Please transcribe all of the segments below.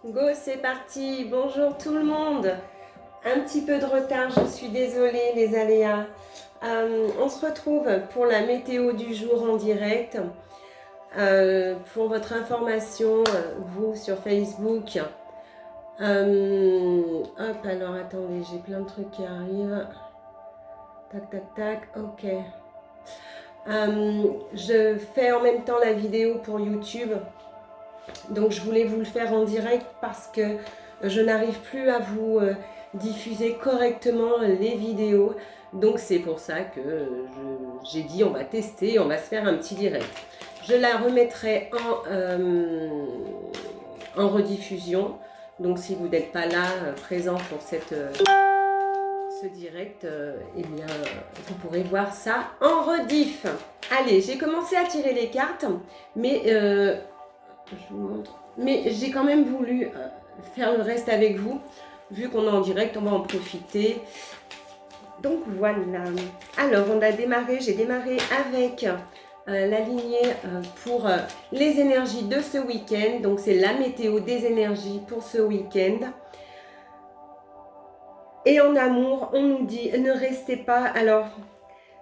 Go, c'est parti. Bonjour tout le monde. Un petit peu de retard, je suis désolée, les aléas. On se retrouve pour la météo du jour en direct. Pour votre information, vous sur Facebook. Hop, alors attendez, j'ai plein de trucs qui arrivent. Tac, tac, tac, ok. Je fais en même temps la vidéo pour YouTube. Donc je voulais vous le faire en direct parce que je n'arrive plus à vous diffuser correctement les vidéos. Donc c'est pour ça que j'ai dit on va tester, on va se faire un petit direct. Je la remettrai en rediffusion. Donc si vous n'êtes pas là, présent pour ce direct, eh bien vous pourrez voir ça en rediff. Allez, j'ai commencé à tirer les cartes, mais je vous montre. Mais j'ai quand même voulu faire le reste avec vous. Vu qu'on est en direct, on va en profiter. Donc voilà. Alors, j'ai démarré avec la lignée pour les énergies de ce week-end. Donc, c'est la météo des énergies pour ce week-end. Et en amour, on nous dit ne restez pas. Alors,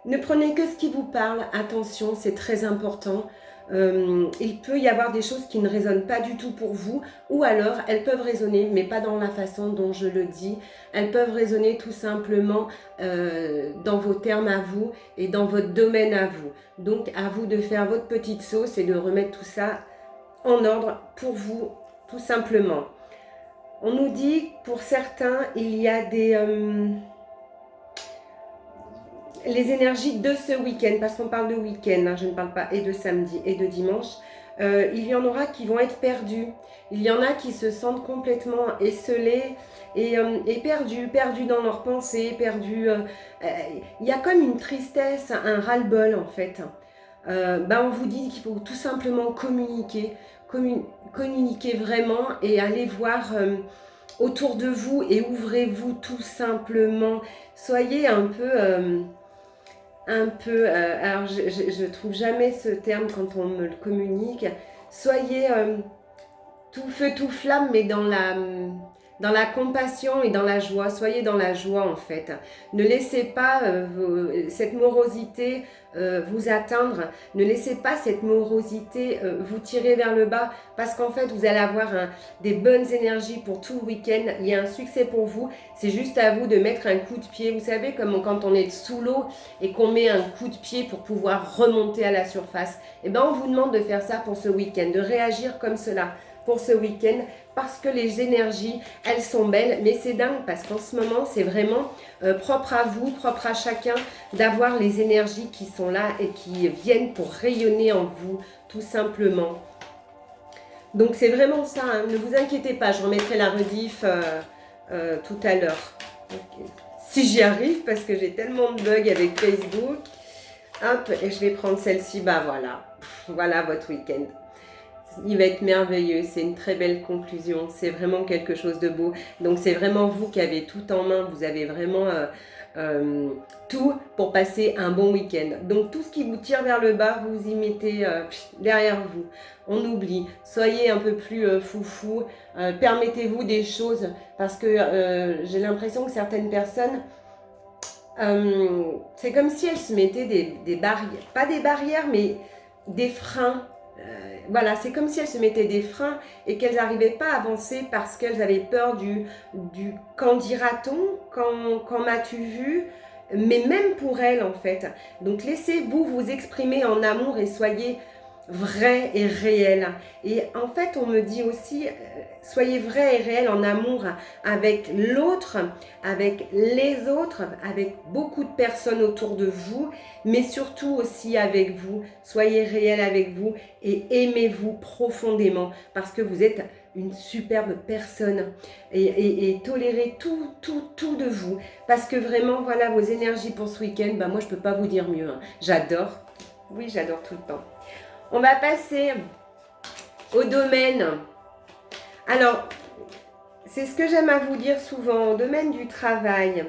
ne prenez que ce qui vous parle. Attention, c'est très important. Il peut y avoir des choses qui ne résonnent pas du tout pour vous, ou alors elles peuvent résonner, mais pas dans la façon dont je le dis. Elles peuvent résonner tout simplement dans vos termes à vous et dans votre domaine à vous. Donc à vous de faire votre petite sauce et de remettre tout ça en ordre pour vous, tout simplement. On nous dit, pour certains, il y a les énergies de ce week-end, parce qu'on parle de week-end, hein, je ne parle pas et de samedi et de dimanche, il y en aura qui vont être perdus, il y en a qui se sentent complètement esselés et perdus dans leurs pensées, perdus, il y a comme une tristesse, un ras-le-bol en fait. On vous dit qu'il faut tout simplement communiquer vraiment et aller voir autour de vous et ouvrez-vous tout simplement. Soyez alors je trouve jamais ce terme quand on me le communique. Soyez tout feu, tout flamme, mais dans la compassion et dans la joie. Soyez dans la joie en fait. Ne laissez pas cette morosité vous atteindre. Ne laissez pas cette morosité vous tirer vers le bas parce qu'en fait vous allez avoir des bonnes énergies pour tout le week-end. Il y a un succès pour vous. C'est juste à vous de mettre un coup de pied. Vous savez comme quand on est sous l'eau et qu'on met un coup de pied pour pouvoir remonter à la surface. Eh bien on vous demande de faire ça pour ce week-end, de réagir comme cela pour ce week-end parce que les énergies, elles sont belles, mais c'est dingue parce qu'en ce moment, c'est vraiment propre à vous, propre à chacun d'avoir les énergies qui sont là et qui viennent pour rayonner en vous, tout simplement. Donc c'est vraiment ça, hein. Ne vous inquiétez pas, je remettrai la rediff tout à l'heure. Okay. Si j'y arrive, parce que j'ai tellement de bugs avec Facebook. Hop, et je vais prendre celle-ci, bah voilà. Voilà votre week-end. Il va être merveilleux, c'est une très belle conclusion, c'est vraiment quelque chose de beau. Donc c'est vraiment vous qui avez tout en main, vous avez vraiment tout pour passer un bon week-end. Donc tout ce qui vous tire vers le bas, vous y mettez derrière vous. On oublie, soyez un peu plus foufou, permettez-vous des choses parce que j'ai l'impression que certaines personnes, c'est comme si elles se mettaient des barrières, pas des barrières mais des freins. Voilà, c'est comme si elles se mettaient des freins et qu'elles n'arrivaient pas à avancer parce qu'elles avaient peur du quand dira-t-on, quand m'as-tu vu, mais même pour elles en fait. Donc laissez-vous vous exprimer en amour et soyez vrai et réel. Et en fait, on me dit aussi, soyez vrai et réel en amour avec l'autre, avec les autres, avec beaucoup de personnes autour de vous, mais surtout aussi avec vous. Soyez réel avec vous et aimez-vous profondément parce que vous êtes une superbe personne et tolérez tout de vous parce que vraiment, voilà vos énergies pour ce week-end. Bah, moi, je ne peux pas vous dire mieux, hein. J'adore. Oui, j'adore tout le temps. On va passer au domaine. Alors, c'est ce que j'aime à vous dire souvent, au domaine du travail.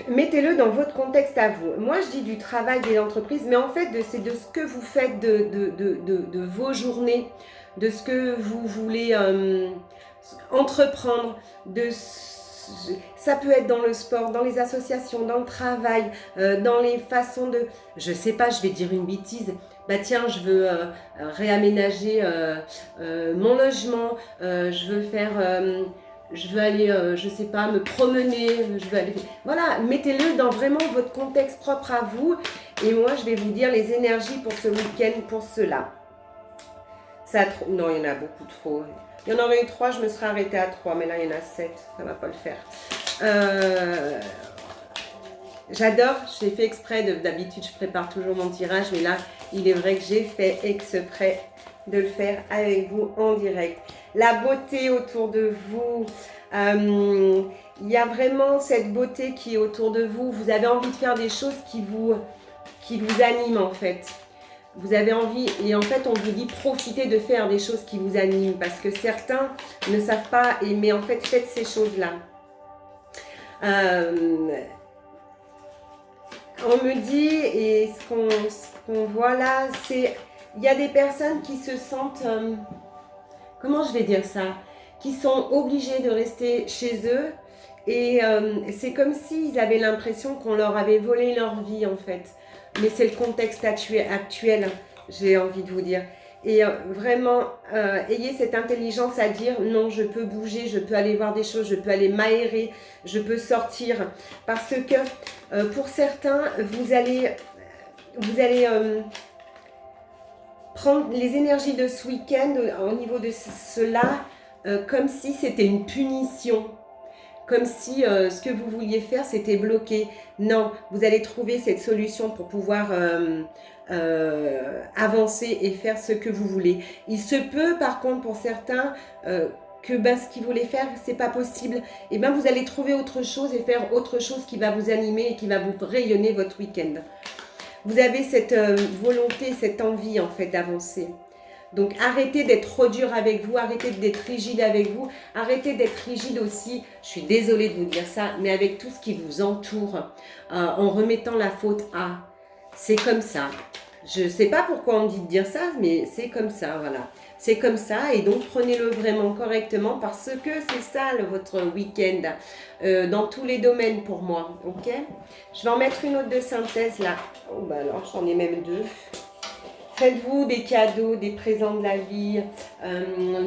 Mettez-le dans votre contexte à vous. Moi, je dis du travail des entreprises, mais en fait, c'est de ce que vous faites de vos journées, de ce que vous voulez entreprendre, ça peut être dans le sport, dans les associations, dans le travail, dans les façons de... Je sais pas, je vais dire une bêtise. Bah tiens, je veux réaménager mon logement, je veux faire... je veux aller, je sais pas, me promener, je veux aller... Voilà, mettez-le dans vraiment votre contexte propre à vous. Et moi, je vais vous dire les énergies pour ce week-end, pour cela. Non, il y en a beaucoup trop. Il y en aurait eu 3, je me serais arrêtée à 3, mais là, il y en a 7. Ça ne va pas le faire. J'adore, j'ai fait exprès. D'habitude, je prépare toujours mon tirage, mais là, il est vrai que j'ai fait exprès de le faire avec vous en direct. La beauté autour de vous. Il y a vraiment cette beauté qui est autour de vous. Vous avez envie de faire des choses qui vous animent, en fait. Vous avez envie, et en fait on vous dit profitez de faire des choses qui vous animent, parce que certains ne savent pas aimer, en fait faites ces choses-là. On me dit, et ce qu'on voit là, c'est, il y a des personnes qui se sentent, comment je vais dire ça, qui sont obligées de rester chez eux, et c'est comme s'ils avaient l'impression qu'on leur avait volé leur vie en fait. Mais c'est le contexte actuel, j'ai envie de vous dire. Et vraiment, ayez cette intelligence à dire non, je peux bouger, je peux aller voir des choses, je peux aller m'aérer, je peux sortir. Parce que pour certains, vous allez prendre les énergies de ce week-end au niveau de cela comme si c'était une punition. Comme si ce que vous vouliez faire, c'était bloqué. Non, vous allez trouver cette solution pour pouvoir avancer et faire ce que vous voulez. Il se peut, par contre, pour certains, que ce qu'ils voulaient faire, c'est pas possible. Et bien, vous allez trouver autre chose et faire autre chose qui va vous animer et qui va vous rayonner votre week-end. Vous avez cette volonté, cette envie, en fait, d'avancer. Donc arrêtez d'être trop dur avec vous, arrêtez d'être rigide avec vous, arrêtez d'être rigide aussi, je suis désolée de vous dire ça, mais avec tout ce qui vous entoure, en remettant la faute à, c'est comme ça. Je ne sais pas pourquoi on me dit de dire ça, mais c'est comme ça, voilà. C'est comme ça, et donc prenez-le vraiment correctement parce que c'est ça votre week-end, dans tous les domaines pour moi, ok? Je vais en mettre une autre de synthèse là. Oh bah alors, j'en ai même 2. Faites-vous des cadeaux, des présents de la vie,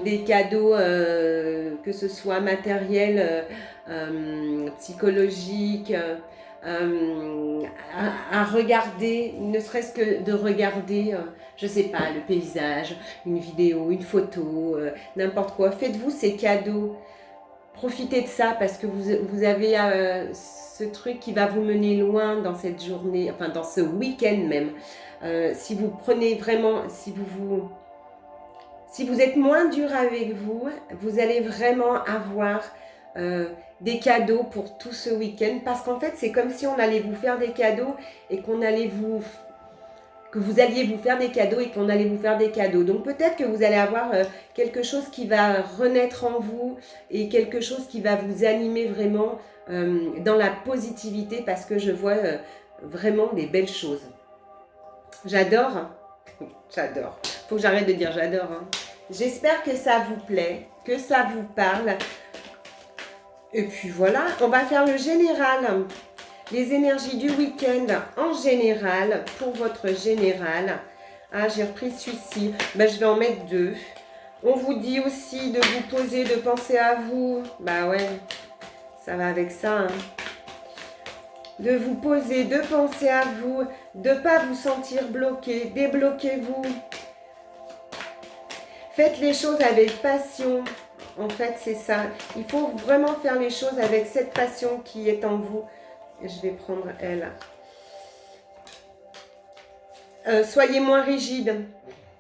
des cadeaux que ce soit matériels, psychologiques, à regarder, ne serait-ce que de regarder, je sais pas, le paysage, une vidéo, une photo, n'importe quoi. Faites-vous ces cadeaux, profitez de ça parce que vous avez ce truc qui va vous mener loin dans cette journée, enfin dans ce week-end même. Si vous prenez vraiment, si vous êtes moins dur avec vous, vous allez vraiment avoir des cadeaux pour tout ce week-end. Parce qu'en fait, c'est comme si on allait vous faire des cadeaux et que vous alliez vous faire des cadeaux et qu'on allait vous faire des cadeaux. Donc peut-être que vous allez avoir quelque chose qui va renaître en vous et quelque chose qui va vous animer vraiment dans la positivité parce que je vois vraiment des belles choses. J'adore, j'adore. Faut que j'arrête de dire j'adore. Hein. J'espère que ça vous plaît, que ça vous parle. Et puis voilà, on va faire le général. Les énergies du week-end en général, pour votre général. Ah, j'ai repris celui-ci. Ben, je vais en mettre 2. On vous dit aussi de vous poser, de penser à vous. Bah ouais, ça va avec ça. Hein. De vous poser, de penser à vous, de ne pas vous sentir bloqué, débloquez-vous. Faites les choses avec passion. En fait, c'est ça. Il faut vraiment faire les choses avec cette passion qui est en vous. Je vais prendre elle. Soyez moins rigide.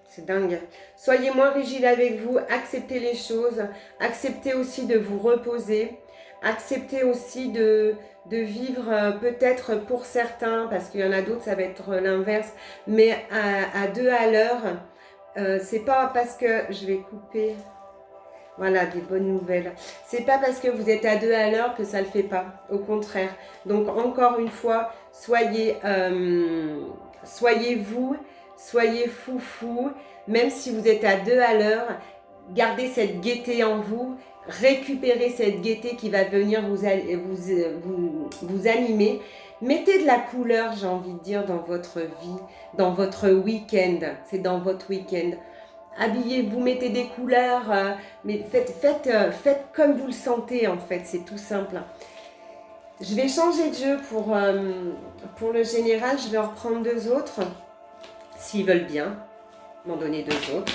C'est dingue. Soyez moins rigide avec vous. Acceptez les choses. Acceptez aussi de vous reposer. Acceptez aussi de vivre peut-être pour certains, parce qu'il y en a d'autres, ça va être l'inverse, mais à 2 à l'heure. C'est pas parce que... Je vais couper... Voilà, des bonnes nouvelles. C'est pas parce que vous êtes à 2 à l'heure que ça le fait pas. Au contraire. Donc, encore une fois, soyez vous, soyez foufou, même si vous êtes à 2 à l'heure, gardez cette gaieté en vous, récupérez cette gaieté qui va venir vous animer. Mettez de la couleur, j'ai envie de dire, dans votre vie, dans votre week-end, c'est dans votre week-end. Habillez-vous, mettez des couleurs, mais faites comme vous le sentez en fait, c'est tout simple. Je vais changer de jeu pour le général, je vais en reprendre 2 autres, s'ils veulent bien m'en donner 2 autres.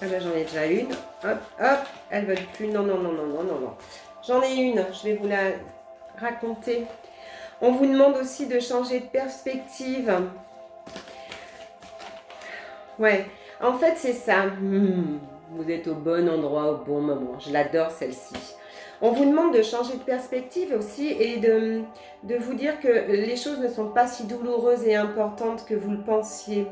Ah ben j'en ai déjà une, hop, hop, elles veulent plus, non. J'en ai une, je vais vous la raconter. On vous demande aussi de changer de perspective. Ouais, en fait c'est ça, vous êtes au bon endroit, au bon moment, je l'adore celle-ci. On vous demande de changer de perspective aussi et de vous dire que les choses ne sont pas si douloureuses et importantes que vous le pensiez.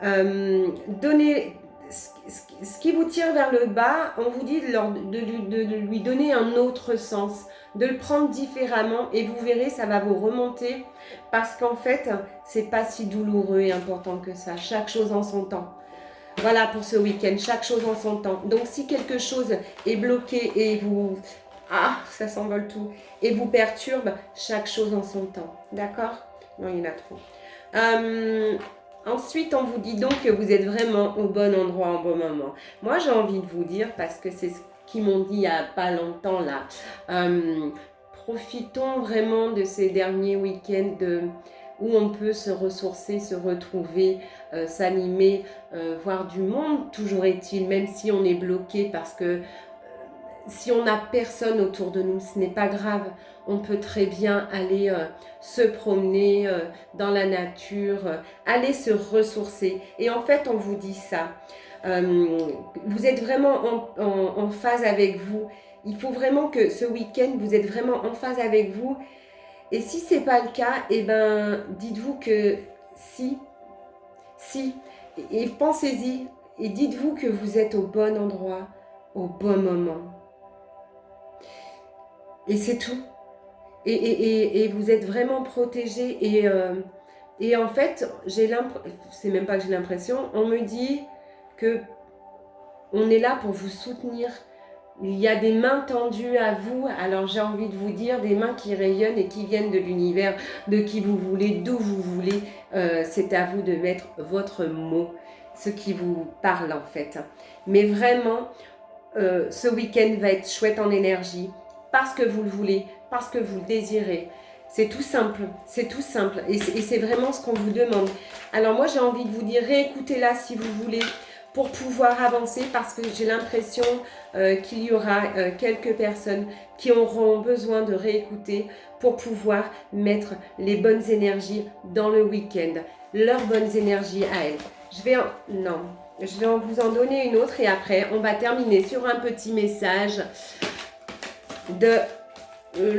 Donnez ce qui vous tire vers le bas, on vous dit de lui donner un autre sens, de le prendre différemment et vous verrez, ça va vous remonter parce qu'en fait, c'est pas si douloureux et important que ça. Chaque chose en son temps. Voilà pour ce week-end, chaque chose en son temps. Donc si quelque chose est bloqué et vous... Ah, ça s'envole tout. Et vous perturbe, chaque chose en son temps. D'accord? Non, il y en a trop. Ensuite, on vous dit donc que vous êtes vraiment au bon endroit, au bon moment. Moi, j'ai envie de vous dire, parce que c'est ce qu'ils m'ont dit il n'y a pas longtemps là, profitons vraiment de ces derniers week-ends où on peut se ressourcer, se retrouver, s'animer, voir du monde, toujours est-il, même si on est bloqué parce que si on n'a personne autour de nous, ce n'est pas grave. On peut très bien aller se promener dans la nature, aller se ressourcer. Et en fait, on vous dit ça. Vous êtes vraiment en phase avec vous. Il faut vraiment que ce week-end, vous êtes vraiment en phase avec vous. Et si ce n'est pas le cas, eh ben, dites-vous que si. Et pensez-y. Et dites-vous que vous êtes au bon endroit, au bon moment. Et c'est tout. Et vous êtes vraiment protégé. Et en fait, c'est même pas que j'ai l'impression, on me dit que on est là pour vous soutenir. Il y a des mains tendues à vous. Alors j'ai envie de vous dire, des mains qui rayonnent et qui viennent de l'univers, de qui vous voulez, d'où vous voulez. C'est à vous de mettre votre mot, ce qui vous parle en fait. Mais vraiment, ce week-end va être chouette en énergie. Parce que vous le voulez, parce que vous le désirez. C'est tout simple, c'est tout simple. Et c'est vraiment ce qu'on vous demande. Alors moi, j'ai envie de vous dire, réécoutez-la si vous voulez, pour pouvoir avancer, parce que j'ai l'impression qu'il y aura quelques personnes qui auront besoin de réécouter pour pouvoir mettre les bonnes énergies dans le week-end. Leurs bonnes énergies à elles. Je vais vous en donner une autre et après, on va terminer sur un petit message de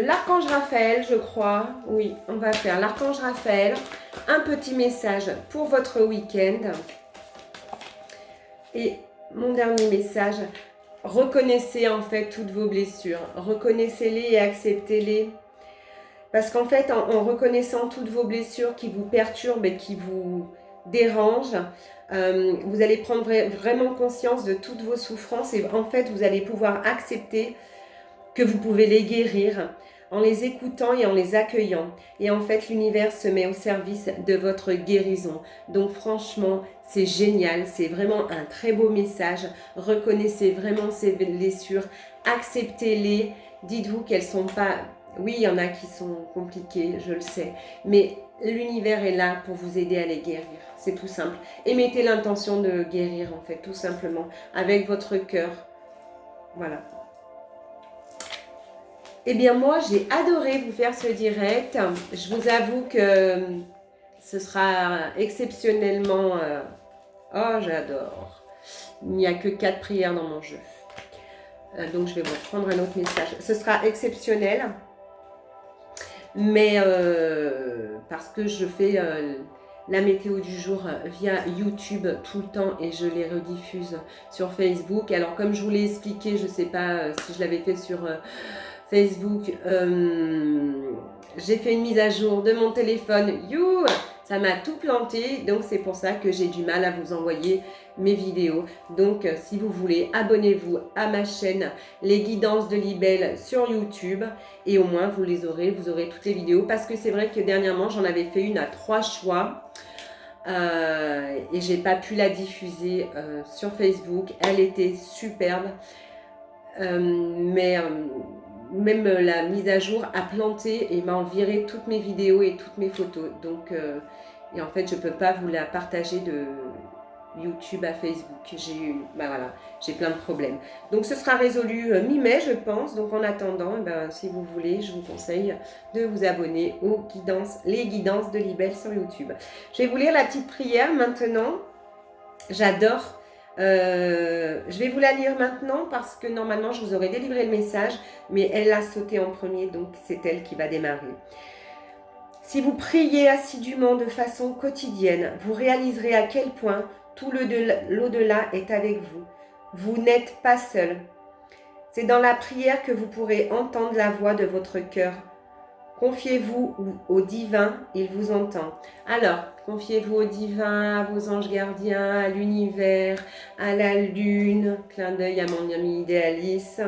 l'archange Raphaël, je crois. Oui, on va faire l'archange Raphaël. Un petit message pour votre week-end. Et mon dernier message, reconnaissez en fait toutes vos blessures. Reconnaissez-les et acceptez-les. Parce qu'en fait, en reconnaissant toutes vos blessures qui vous perturbent et qui vous dérangent, vous allez prendre vraiment conscience de toutes vos souffrances et en fait, vous allez pouvoir accepter que vous pouvez les guérir en les écoutant et en les accueillant. Et en fait, l'univers se met au service de votre guérison. Donc franchement, c'est génial, c'est vraiment un très beau message. Reconnaissez vraiment ces blessures, acceptez-les. Dites-vous qu'elles ne sont pas... Oui, il y en a qui sont compliquées, je le sais. Mais l'univers est là pour vous aider à les guérir. C'est tout simple. Et mettez l'intention de guérir, en fait, tout simplement, avec votre cœur. Voilà. Eh bien moi, j'ai adoré vous faire ce direct. Je vous avoue que ce sera exceptionnellement... Oh, j'adore. Il n'y a que 4 prières dans mon jeu. Donc, je vais vous prendre un autre message. Ce sera exceptionnel. Mais parce que je fais la météo du jour via YouTube tout le temps et je les rediffuse sur Facebook. Alors, comme je vous l'ai expliqué, je ne sais pas si je l'avais fait sur... Facebook, j'ai fait une mise à jour de mon téléphone. Ça m'a tout planté, donc c'est pour ça que j'ai du mal à vous envoyer mes vidéos. Donc si vous voulez, abonnez-vous à ma chaîne Les Guidances de Libelle sur YouTube et au moins vous les aurez, vous aurez toutes les vidéos. Parce que c'est vrai que dernièrement, j'en avais fait une à 3 choix. Et j'ai pas pu la diffuser sur Facebook. Elle était superbe, mais même la mise à jour a planté et m'a viré toutes mes vidéos et toutes mes photos. Donc, et en fait, je peux pas vous la partager de YouTube à Facebook. J'ai plein de problèmes. Donc, ce sera résolu mi-mai, je pense. Donc, en attendant, si vous voulez, je vous conseille de vous abonner aux guidances, les guidances de Libelle sur YouTube. Je vais vous lire la petite prière maintenant. J'adore. Je vais vous la lire maintenant parce que normalement, je vous aurais délivré le message, mais elle l'a sauté en premier, donc c'est elle qui va démarrer. Si vous priez assidûment de façon quotidienne, vous réaliserez à quel point tout l'au-delà est avec vous. Vous n'êtes pas seul. C'est dans la prière que vous pourrez entendre la voix de votre cœur. Confiez-vous au divin, il vous entend. Alors, confiez-vous au divin, à vos anges gardiens, à l'univers, à la lune, clin d'œil à mon ami idéaliste,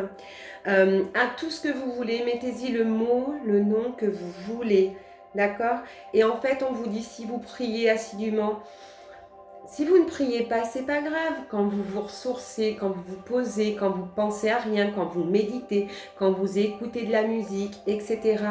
à tout ce que vous voulez, mettez-y le mot, le nom que vous voulez, d'accord? Et en fait, on vous dit, si vous priez assidûment, si vous ne priez pas, c'est pas grave. Quand vous vous ressourcez, quand vous vous posez, quand vous pensez à rien, quand vous méditez, quand vous écoutez de la musique, etc.,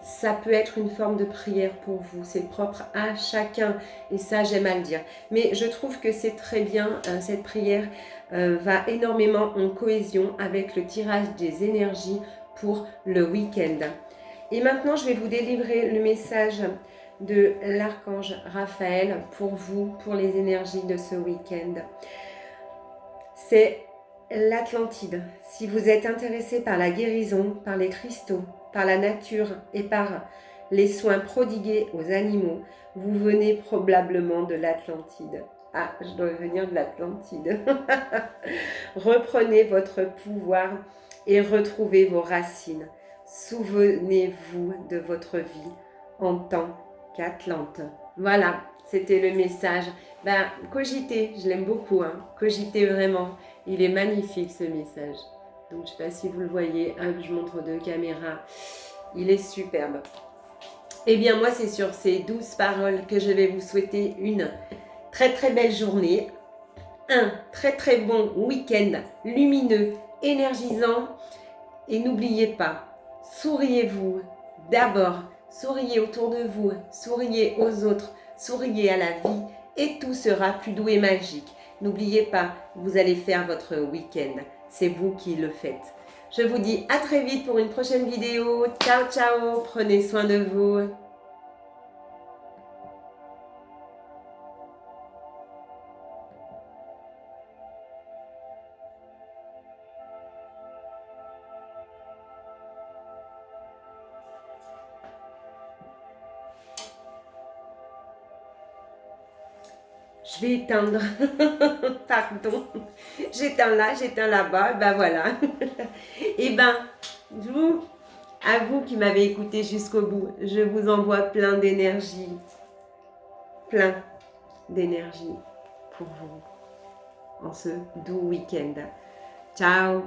ça peut être une forme de prière pour vous. C'est propre à chacun. Et ça, j'aime à le dire. Mais je trouve que c'est très bien. Cette prière va énormément en cohésion avec le tirage des énergies pour le week-end. Et maintenant, je vais vous délivrer le message de l'archange Raphaël pour vous, pour les énergies de ce week-end. C'est l'Atlantide. Si vous êtes intéressé par la guérison, par les cristaux, par la nature et par les soins prodigués aux animaux, vous venez probablement de l'Atlantide. Ah, je dois venir de l'Atlantide. Reprenez votre pouvoir et retrouvez vos racines. Souvenez-vous de votre vie en tant qu'Atlante. Voilà, c'était le message. Cogitez, je l'aime beaucoup. Cogitez vraiment. Il est magnifique ce message. Donc, je ne sais pas si vous le voyez. Je montre deux caméras. Il est superbe. Eh bien, moi, c'est sur ces douces paroles que je vais vous souhaiter une très très belle journée. Un très très bon week-end lumineux, énergisant. Et n'oubliez pas, souriez-vous d'abord. Souriez autour de vous, souriez aux autres, souriez à la vie et tout sera plus doux et magique. N'oubliez pas, vous allez faire votre week-end. C'est vous qui le faites. Je vous dis à très vite pour une prochaine vidéo. Ciao, ciao, prenez soin de vous. Je vais éteindre. Pardon. J'éteins là, j'éteins là-bas. Voilà. Et à vous qui m'avez écouté jusqu'au bout, je vous envoie plein d'énergie. Plein d'énergie pour vous en ce doux week-end. Ciao.